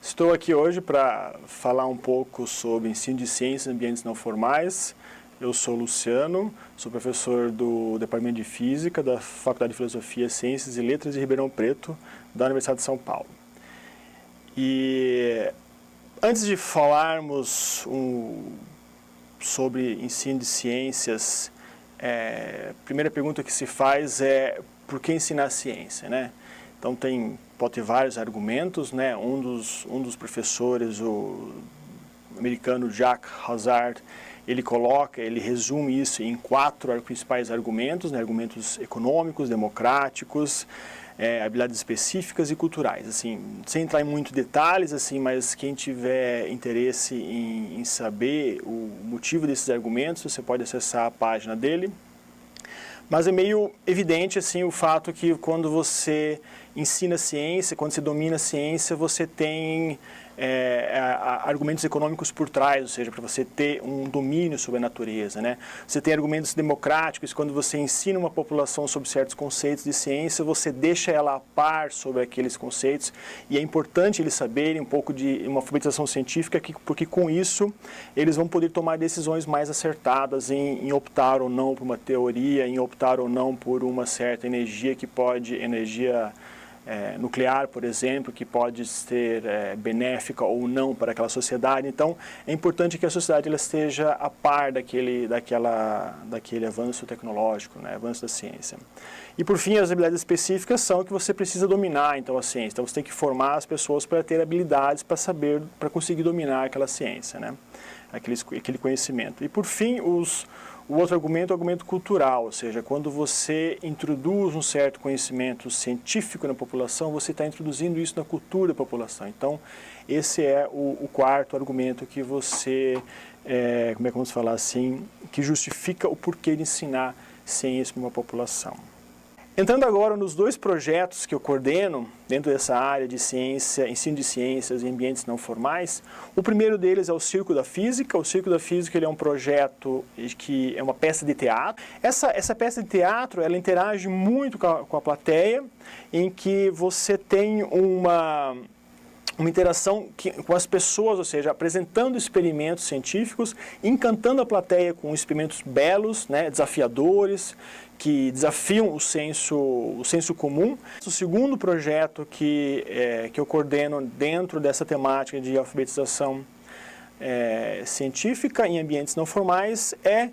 Estou aqui hoje para falar um pouco sobre ensino de ciências em ambientes não formais. Eu sou Luciano, sou professor do Departamento de Física da Faculdade de Filosofia, Ciências e Letras de Ribeirão Preto, da Universidade de São Paulo. E antes de falarmos sobre ensino de ciências, a primeira pergunta que se faz é por que ensinar ciência, né? Então pode ter vários argumentos, né? Um dos professores, o americano Jack Hazard, ele resume isso em 4 principais argumentos, né? Argumentos econômicos, democráticos, habilidades específicas e culturais. Assim, sem entrar em muitos detalhes, assim, mas quem tiver interesse em saber o motivo desses argumentos, você pode acessar a página dele. Mas é meio evidente assim, o fato que quando você ensina ciência, quando você domina a ciência, você tem argumentos econômicos por trás, ou seja, para você ter um domínio sobre a natureza, né? Você tem argumentos democráticos, quando você ensina uma população sobre certos conceitos de ciência, você deixa ela a par sobre aqueles conceitos, e é importante eles saberem um pouco de uma alfabetização científica, porque com isso eles vão poder tomar decisões mais acertadas em optar ou não por uma teoria, em optar ou não por uma certa energia nuclear, por exemplo, que pode ser benéfica ou não para aquela sociedade. Então, é importante que a sociedade ela esteja a par daquele avanço tecnológico, né, avanço da ciência. E, por fim, as habilidades específicas são o que você precisa dominar, então, a ciência. Então, você tem que formar as pessoas para ter habilidades para conseguir dominar aquela ciência, né, aquele conhecimento. E, por fim, o outro argumento é o argumento cultural, ou seja, quando você introduz um certo conhecimento científico na população, você está introduzindo isso na cultura da população. Então, esse é o quarto argumento que você, vamos falar assim, que justifica o porquê de ensinar ciência para uma população. Entrando agora nos 2 projetos que eu coordeno dentro dessa área de ciência, ensino de ciências em ambientes não formais, o primeiro deles é o Circo da Física. O Circo da Física ele é um projeto que é uma peça de teatro. Essa peça de teatro ela interage muito com a plateia, em que você tem uma interação com as pessoas, ou seja, apresentando experimentos científicos, encantando a plateia com experimentos belos, né, desafiadores, que desafiam o senso comum. O segundo projeto que eu coordeno dentro dessa temática de alfabetização científica em ambientes não formais é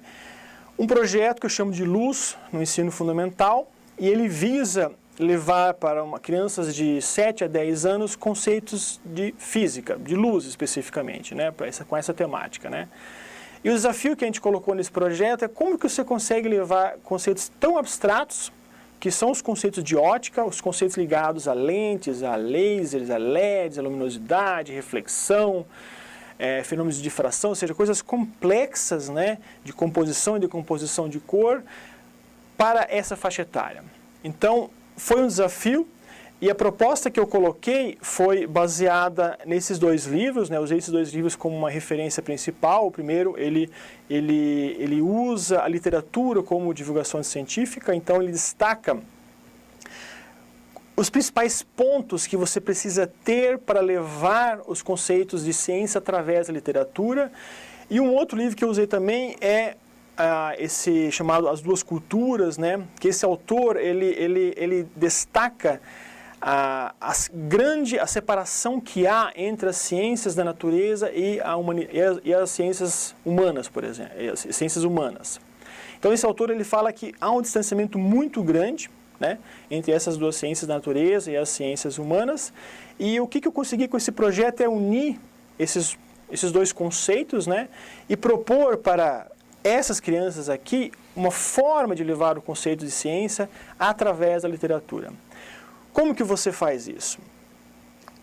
um projeto que eu chamo de Luz no Ensino Fundamental, e ele visa levar para crianças de 7 a 10 anos conceitos de física, de luz especificamente, né, com essa temática, né. E o desafio que a gente colocou nesse projeto é como que você consegue levar conceitos tão abstratos, que são os conceitos de ótica, os conceitos ligados a lentes, a lasers, a LEDs, a luminosidade, reflexão, fenômenos de difração, ou seja, coisas complexas, né, de composição e decomposição de cor, para essa faixa etária. Então, foi um desafio, e a proposta que eu coloquei foi baseada nesses 2 livros, né? Usei esses 2 livros como uma referência principal. O primeiro, ele usa a literatura como divulgação científica, então ele destaca os principais pontos que você precisa ter para levar os conceitos de ciência através da literatura. E um outro livro que eu usei também é esse chamado As Duas Culturas, né? Que esse autor ele destaca a separação que há entre as ciências da natureza e as ciências humanas, por exemplo, as ciências humanas. Então esse autor ele fala que há um distanciamento muito grande, né, entre essas 2 ciências da natureza e as ciências humanas, e o que eu consegui com esse projeto é unir esses 2 conceitos, né, e propor para essas crianças aqui uma forma de levar o conceito de ciência através da literatura. Como que você faz isso?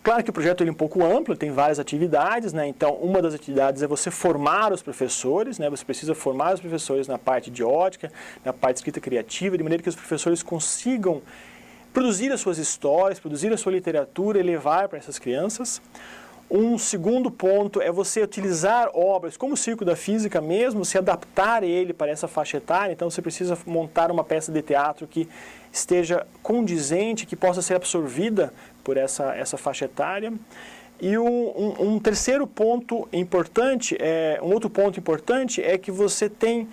Claro que o projeto é um pouco amplo, tem várias atividades, né? Então, uma das atividades é você formar os professores, né? Você precisa formar os professores na parte de ótica, na parte de escrita criativa, de maneira que os professores consigam produzir as suas histórias, produzir a sua literatura e levar para essas crianças. Um segundo ponto é você utilizar obras como o Circo da Física mesmo, se adaptar ele para essa faixa etária. Então você precisa montar uma peça de teatro que esteja condizente, que possa ser absorvida por essa faixa etária. E um terceiro ponto importante, um outro ponto importante é que você tem,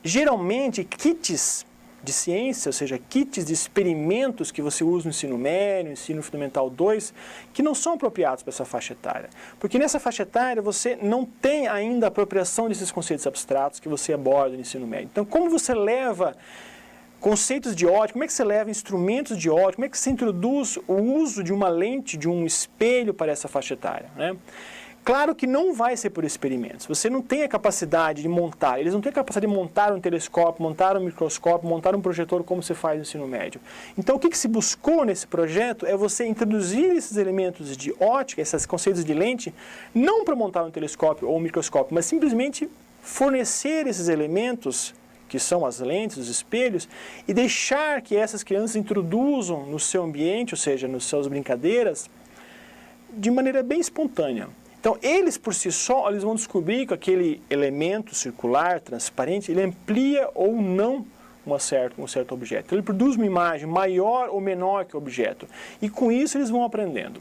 geralmente, kits de ciência, ou seja, kits de experimentos que você usa no ensino médio, no ensino fundamental 2, que não são apropriados para essa faixa etária. Porque nessa faixa etária você não tem ainda a apropriação desses conceitos abstratos que você aborda no ensino médio. Então, como você leva conceitos de ótica, como é que você leva instrumentos de ótica, como é que você introduz o uso de uma lente, de um espelho para essa faixa etária, né? Claro que não vai ser por experimentos, você não tem a capacidade de montar, eles não têm a capacidade de montar um telescópio, montar um microscópio, montar um projetor como você faz no ensino médio. Então o que se buscou nesse projeto é você introduzir esses elementos de ótica, esses conceitos de lente, não para montar um telescópio ou um microscópio, mas simplesmente fornecer esses elementos, que são as lentes, os espelhos, e deixar que essas crianças introduzam no seu ambiente, ou seja, nas suas brincadeiras, de maneira bem espontânea. Então, eles por si só, eles vão descobrir que aquele elemento circular, transparente, ele amplia ou não um certo objeto. Então, ele produz uma imagem maior ou menor que o objeto. E com isso eles vão aprendendo.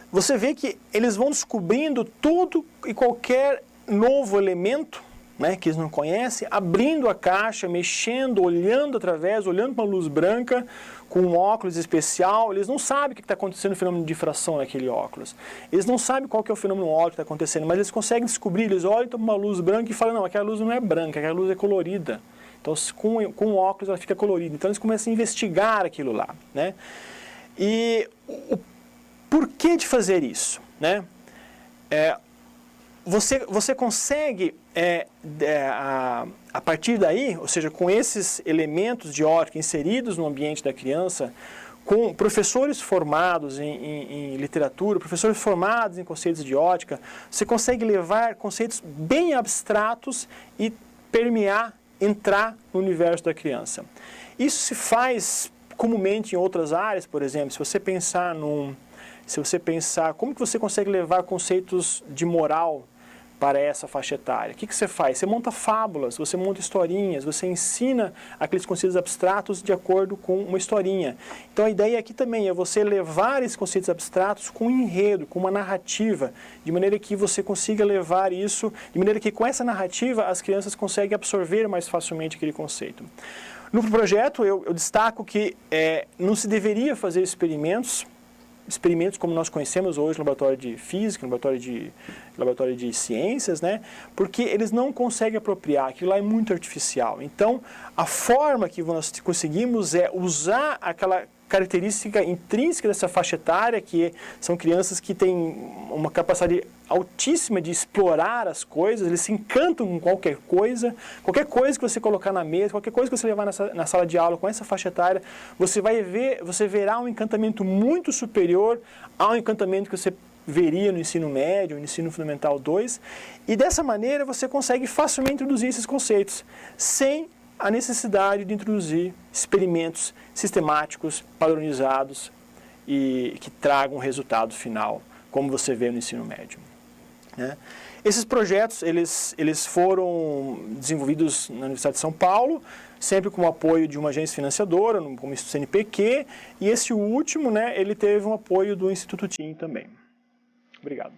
Você vê que eles vão descobrindo todo e qualquer novo elemento, né, que eles não conhecem, abrindo a caixa, mexendo, olhando olhando para uma luz branca, com um óculos especial. Eles não sabem o que está acontecendo no fenômeno de difração naquele óculos. Eles não sabem qual que é o fenômeno óptico que está acontecendo, mas eles conseguem descobrir, eles olham para uma luz branca e falam, não, aquela luz não é branca, aquela luz é colorida. Então, com o óculos ela fica colorida. Então, eles começam a investigar aquilo lá, né? E o porquê de fazer isso, né? Você consegue, a partir daí, ou seja, com esses elementos de ótica inseridos no ambiente da criança, com professores formados em literatura, professores formados em conceitos de ótica, você consegue levar conceitos bem abstratos e entrar no universo da criança. Isso se faz comumente em outras áreas, por exemplo, se você pensar como que você consegue levar conceitos de moral para essa faixa etária. O que você faz? Você monta fábulas, você monta historinhas, você ensina aqueles conceitos abstratos de acordo com uma historinha. Então a ideia aqui também é você levar esses conceitos abstratos com um enredo, com uma narrativa, de maneira que você consiga levar isso, de maneira que com essa narrativa as crianças conseguem absorver mais facilmente aquele conceito. No projeto eu destaco que não se deveria fazer experimentos como nós conhecemos hoje no laboratório de física, no laboratório de ciências, né? Porque eles não conseguem apropriar, aquilo lá é muito artificial. Então, a forma que nós conseguimos é usar aquela característica intrínseca dessa faixa etária, que são crianças que têm uma capacidade altíssima de explorar as coisas, eles se encantam com qualquer coisa que você colocar na mesa, qualquer coisa que você levar na sala de aula com essa faixa etária, você verá um encantamento muito superior ao encantamento que você veria no ensino médio, no ensino fundamental 2, e dessa maneira você consegue facilmente introduzir esses conceitos, sem a necessidade de introduzir experimentos sistemáticos, padronizados e que tragam um resultado final, como você vê no ensino médio, né? Esses projetos eles foram desenvolvidos na Universidade de São Paulo, sempre com o apoio de uma agência financiadora, como o CNPq, e esse último, né, ele teve um apoio do Instituto TIM também. Obrigado.